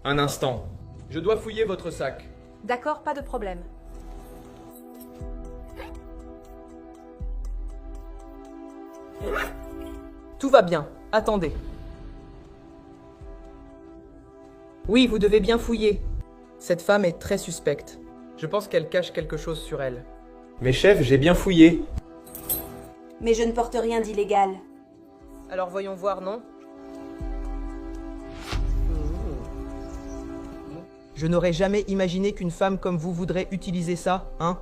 Un instant. Je dois fouiller votre sac. D'accord, pas de problème. Tout va bien. Attendez. Oui, vous devez bien fouiller. Cette femme est très suspecte. Je pense qu'elle cache quelque chose sur elle. Mais chef, j'ai bien fouillé. Mais je ne porte rien d'illégal. Alors voyons voir, non? Je n'aurais jamais imaginé qu'une femme comme vous voudrait utiliser ça, hein?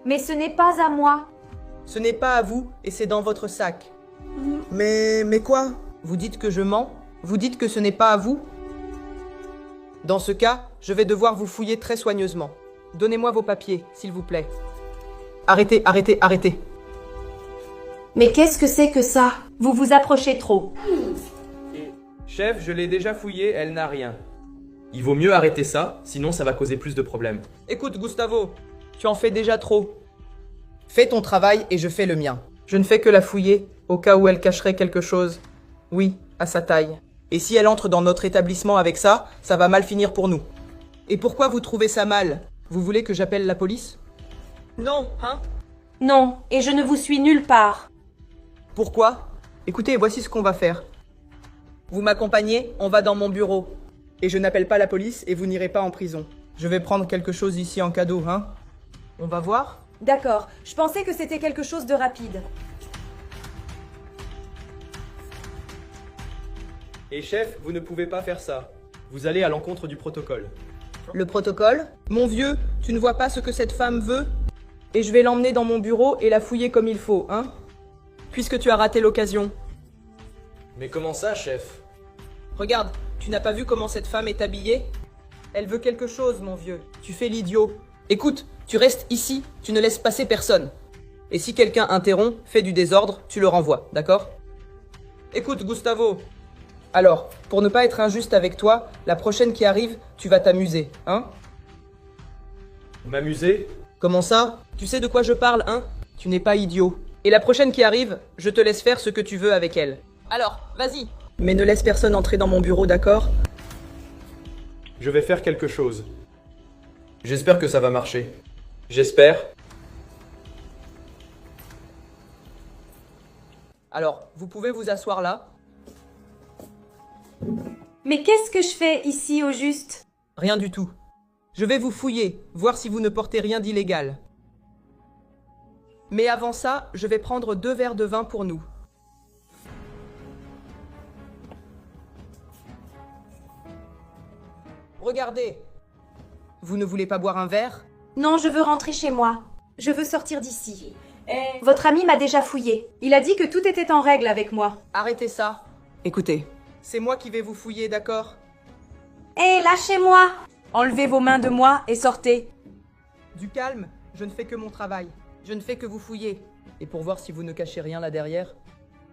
Mais ce n'est pas à moi. Ce n'est pas à vous, et c'est dans votre sac. Mais quoi? Vous dites que je mens? Vous dites que ce n'est pas à vous? Dans ce cas, je vais devoir vous fouiller très soigneusement. Donnez-moi vos papiers, s'il vous plaît. Arrêtez, arrêtez, arrêtez. Mais qu'est-ce que c'est que ça? Vous vous approchez trop. Chef, je l'ai déjà fouillé, elle n'a rien. Il vaut mieux arrêter ça, sinon ça va causer plus de problèmes. Écoute, Gustavo, tu en fais déjà trop. Fais ton travail et je fais le mien. Je ne fais que la fouiller, au cas où elle cacherait quelque chose. Oui, à sa taille. Et si elle entre dans notre établissement avec ça, ça va mal finir pour nous. Et pourquoi vous trouvez ça mal? Vous voulez que j'appelle la police? Non, hein? Non, et je ne vous suis nulle part. Pourquoi? Écoutez, voici ce qu'on va faire. Vous m'accompagnez, on va dans mon bureau. Et je n'appelle pas la police et vous n'irez pas en prison. Je vais prendre quelque chose ici en cadeau, hein? On va voir? D'accord, je pensais que c'était quelque chose de rapide. Et chef, vous ne pouvez pas faire ça. Vous allez à l'encontre du protocole. Le protocole? Mon vieux, tu ne vois pas ce que cette femme veut? Et je vais l'emmener dans mon bureau et la fouiller comme il faut, hein? Puisque tu as raté l'occasion. Mais comment ça, chef? Regarde, tu n'as pas vu comment cette femme est habillée? Elle veut quelque chose, mon vieux. Tu fais l'idiot. Écoute, tu restes ici, tu ne laisses passer personne. Et si quelqu'un interrompt, fait du désordre, tu le renvoies, d'accord? Écoute, Gustavo. Alors, pour ne pas être injuste avec toi, la prochaine qui arrive, tu vas t'amuser, hein? M'amuser? Comment ça? Tu sais de quoi je parle, hein? Tu n'es pas idiot. Et la prochaine qui arrive, je te laisse faire ce que tu veux avec elle. Alors, vas-y. Mais ne laisse personne entrer dans mon bureau, d'accord? Je vais faire quelque chose. J'espère que ça va marcher. J'espère. Alors, vous pouvez vous asseoir là? Mais qu'est-ce que je fais ici au juste? Rien du tout. Je vais vous fouiller, voir si vous ne portez rien d'illégal. Mais avant ça, je vais prendre 2 verres de vin pour nous. Regardez. Vous ne voulez pas boire un verre? Non, je veux rentrer chez moi. Je veux sortir d'ici. Votre ami m'a déjà fouillé. Il a dit que tout était en règle avec moi. Arrêtez ça. Écoutez, c'est moi qui vais vous fouiller, d'accord? Hé, lâchez-moi! Enlevez vos mains de moi et sortez. Du calme, je ne fais que mon travail. Je ne fais que vous fouiller. Et pour voir si vous ne cachez rien là derrière.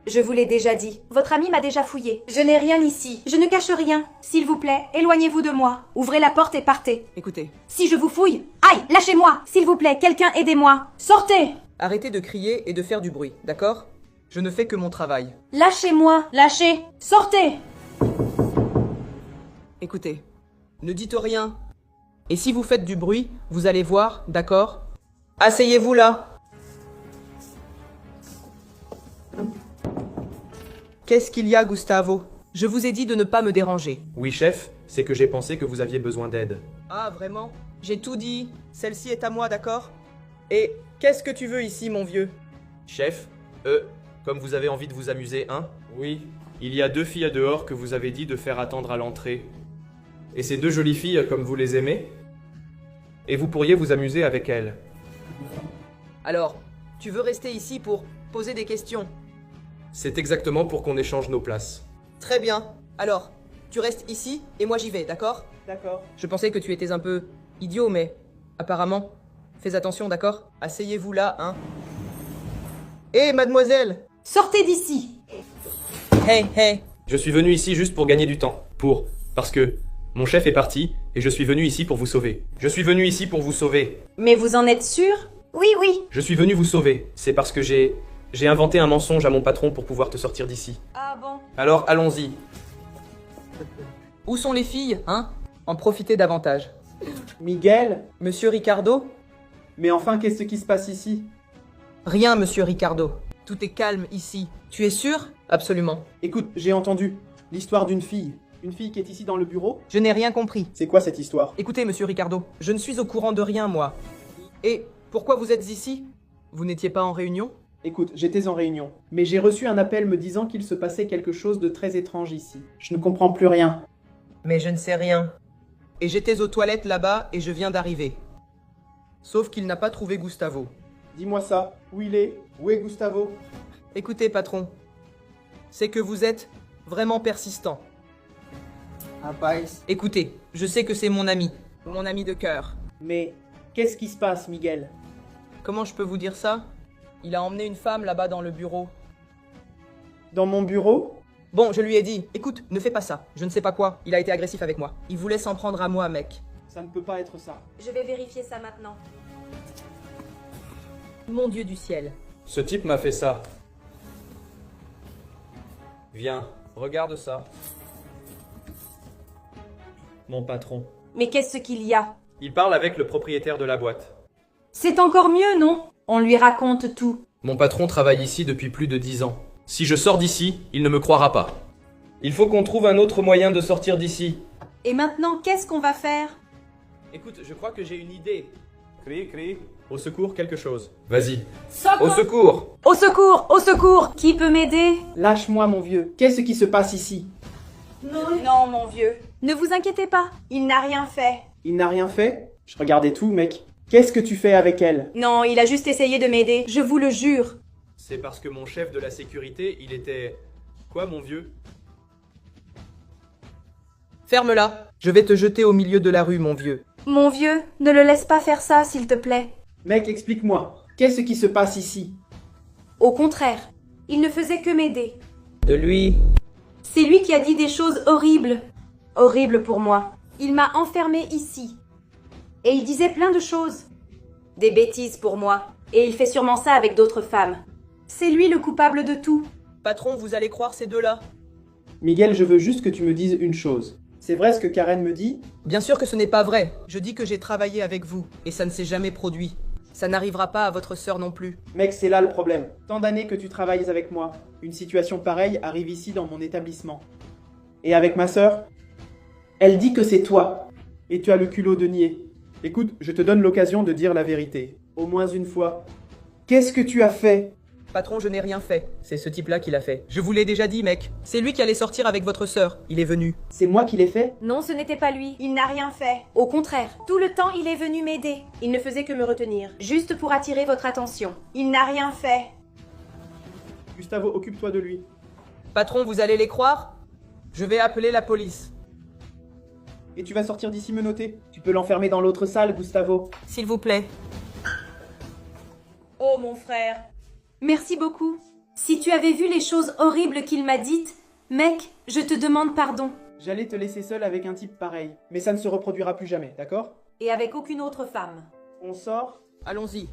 Je vous l'ai déjà dit. Votre ami m'a déjà fouillé. Je n'ai rien ici. Je ne cache rien. S'il vous plaît, éloignez-vous de moi. Ouvrez la porte et partez. Écoutez, Si je vous fouille, aïe, lâchez-moi. S'il vous plaît, quelqu'un aidez-moi. Sortez. arrêtez de crier et de faire du bruit, d'accord? Je ne fais que mon travail. Lâchez-moi. Lâchez. Sortez. Écoutez, ne dites rien. Et si vous faites du bruit, vous allez voir, d'accord? Asseyez-vous là. Qu'est-ce qu'il y a, Gustavo? Je vous ai dit de ne pas me déranger. Oui, chef, c'est que j'ai pensé que vous aviez besoin d'aide. Ah, vraiment? J'ai tout dit. Celle-ci est à moi, d'accord? Et qu'est-ce que tu veux ici, mon vieux? Chef, comme vous avez envie de vous amuser, hein? Oui. Il y a 2 filles dehors que vous avez dit de faire attendre à l'entrée. Et ces 2 jolies filles, comme vous les aimez? Et vous pourriez vous amuser avec elles. Alors, tu veux rester ici pour poser des questions? C'est exactement pour qu'on échange nos places. Très bien. Alors, tu restes ici et moi j'y vais, d'accord? D'accord. Je pensais que tu étais un peu idiot, mais apparemment, fais attention, d'accord? Asseyez-vous là, hein? Hé, mademoiselle! Sortez d'ici. Hey, hey! Je suis venu ici juste pour gagner du temps. Parce que mon chef est parti et je suis venu ici pour vous sauver. Je suis venu ici pour vous sauver. Mais vous en êtes sûr? Oui, oui. Je suis venu vous sauver. C'est parce que j'ai inventé un mensonge à mon patron pour pouvoir te sortir d'ici. Ah bon? Alors allons-y. Où sont les filles, hein? En profitez davantage. Miguel? Monsieur Ricardo? Mais enfin, qu'est-ce qui se passe ici? Rien, monsieur Ricardo. Tout est calme ici. Tu es sûr? Absolument. Écoute, j'ai entendu l'histoire d'une fille. Une fille qui est ici dans le bureau? Je n'ai rien compris. C'est quoi cette histoire? Écoutez, monsieur Ricardo, je ne suis au courant de rien, moi. Et pourquoi vous êtes ici? Vous n'étiez pas en réunion? Écoute, j'étais en réunion, mais j'ai reçu un appel me disant qu'il se passait quelque chose de très étrange ici. Je ne comprends plus rien. Mais je ne sais rien. Et j'étais aux toilettes là-bas et je viens d'arriver. Sauf qu'il n'a pas trouvé Gustavo. Dis-moi ça. Où il est? Où est Gustavo? Écoutez, patron. C'est que vous êtes vraiment persistant. Rapaz. Écoutez, je sais que c'est mon ami de cœur. Mais qu'est-ce qui se passe, Miguel? Comment je peux vous dire ça? Il a emmené une femme là-bas dans le bureau. Dans mon bureau? Bon, je lui ai dit, écoute, ne fais pas ça. Je ne sais pas quoi. Il a été agressif avec moi. Il voulait s'en prendre à moi, mec. Ça ne peut pas être ça. Je vais vérifier ça maintenant. Mon Dieu du ciel. Ce type m'a fait ça. Viens, regarde ça. Mon patron. Mais qu'est-ce qu'il y a? Il parle avec le propriétaire de la boîte. C'est encore mieux, non? On lui raconte tout. Mon patron travaille ici depuis plus de 10 ans. Si je sors d'ici, il ne me croira pas. Il faut qu'on trouve un autre moyen de sortir d'ici. Et maintenant, qu'est-ce qu'on va faire? Écoute, je crois que j'ai une idée. Crie. Au secours, quelque chose. Vas-y. Secours! Au secours! Au secours! Au secours! Qui peut m'aider? Lâche-moi, mon vieux. Qu'est-ce qui se passe ici? Non, mon vieux. Ne vous inquiétez pas. Il n'a rien fait. Il n'a rien fait? Je regardais tout, mec. Qu'est-ce que tu fais avec elle? Non, il a juste essayé de m'aider. Je vous le jure. C'est parce que mon chef de la sécurité, il était... Quoi, mon vieux? Ferme-la. Je vais te jeter au milieu de la rue, mon vieux. Mon vieux, ne le laisse pas faire ça, s'il te plaît. Mec, explique-moi. Qu'est-ce qui se passe ici? Au contraire, il ne faisait que m'aider. De lui. C'est lui qui a dit des choses horribles. Horribles pour moi. Il m'a enfermée ici. Et il disait plein de choses. Des bêtises pour moi. Et il fait sûrement ça avec d'autres femmes. C'est lui le coupable de tout. Patron, vous allez croire ces deux-là? Miguel, je veux juste que tu me dises une chose. C'est vrai ce que Karen me dit? Bien sûr que ce n'est pas vrai. Je dis que j'ai travaillé avec vous. Et ça ne s'est jamais produit. Ça n'arrivera pas à votre sœur non plus. Mec, c'est là le problème. Tant d'années que tu travailles avec moi. Une situation pareille arrive ici dans mon établissement. Et avec ma sœur? Elle dit que c'est toi. Et tu as le culot de nier. Écoute, je te donne l'occasion de dire la vérité. Au moins une fois. Qu'est-ce que tu as fait? Patron, je n'ai rien fait. C'est ce type-là qui l'a fait. Je vous l'ai déjà dit, mec. C'est lui qui allait sortir avec votre sœur. Il est venu. C'est moi qui l'ai fait? Non, ce n'était pas lui. Il n'a rien fait. Au contraire, tout le temps, il est venu m'aider. Il ne faisait que me retenir, juste pour attirer votre attention. Il n'a rien fait. Gustavo, occupe-toi de lui. Patron, vous allez les croire? Je vais appeler la police. Et tu vas sortir d'ici menotté. Tu peux l'enfermer dans l'autre salle, Gustavo. S'il vous plaît. Oh, mon frère. Merci beaucoup. Si tu avais vu les choses horribles qu'il m'a dites, mec, je te demande pardon. J'allais te laisser seul avec un type pareil. Mais ça ne se reproduira plus jamais, d'accord? Et avec aucune autre femme. On sort? Allons-y.